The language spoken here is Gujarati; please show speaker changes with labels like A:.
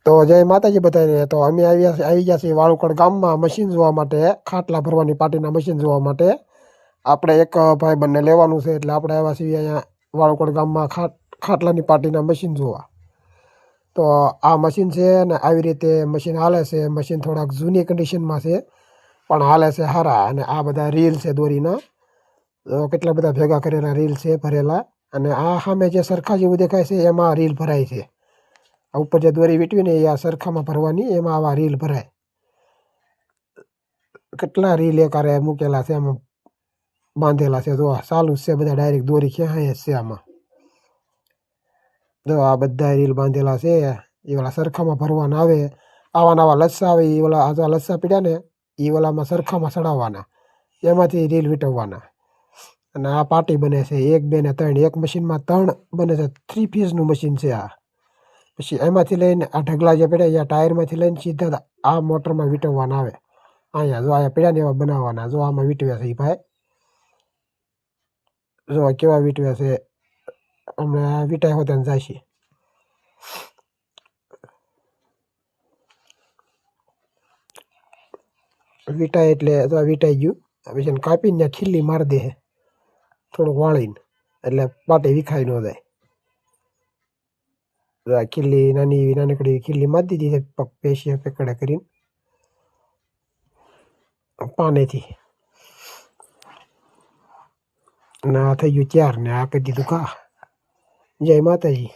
A: તો જય માતાજી બધાને। તો અમે આવી ગયા છીએ વાળુકડ ગામમાં મશીન જોવા માટે, ખાટલા ભરવાની પાટીના મશીન જોવા માટે। આપણે એક ભાઈબંધને લેવાનું છે એટલે આપણે આવ્યા છીએ અહીંયા વાળુકડ ગામમાં ખાટલાની પાટીના મશીન જોવા। તો આ મશીન છે ને આવી રીતે મશીન હાલે છે। મશીન થોડાક જૂની કન્ડિશનમાં છે પણ હાલે છે સારા। અને આ બધા રીલ છે દોરીના, કેટલા બધા ભેગા કરેલા રીલ છે ભરેલા। અને આ સામે જે સરખા જેવું દેખાય છે એમાં રીલ ભરાય છે। ઉપર જે દોરી વીટવી ને એ આ સરખામાં ભરવાની, એમાં આવા રીલ ભરાય। કેટલા રીલ એકારે મૂકેલા છે, આમાં બાંધેલા છે। જો ચાલુ જ છે બધા, ડાયરેક્ટ દોરી ખેંચાય જ છે આમાં। જો આ બધા રીલ બાંધેલા છે, એ ઓલા સરખામાં ભરવાના આવે। આવા નવા લસ્સા આવે, એ ઓલા આ લસ્સા પીડ્યા ને એ ઓલામાં સરખામાં ચડાવવાના, એમાંથી રીલ વીટવવાના। અને આ પાટી બને છે 1, 2 ને 3, એક મશીનમાં 3 બને છે। 3 ફેઝનું મશીન છે આ। પછી એમાંથી લઈને આ ઢગલા જે પડ્યા, ટાયરમાંથી લઈને સીધા આ મોટરમાં વીટવવાના આવે। અહીંયા જો અહીંયા પડ્યા ને એવા બનાવવાના। જો આમાં વીટવ્યા છે એ ભાઈ, જો કેવા વીટવ્યા છે। હમણાં વીટાય હોતા ને જાય છે। વીટાય એટલે જો વીટાઈ ગયું, પછી એને કાપીને ખીલ્લી મારી દે, થોડુંક વાળીને, એટલે પાટી વિખાઈ ન જાય। ખીલ્લી નાની નાનકડી ખીલ્લી મારી દીધી છે પેશિયા પકડે કરીને પાનેથી। ને આ થઈ ગયું 4 ને આ કરી દીધું ઘા। જય માતાજી।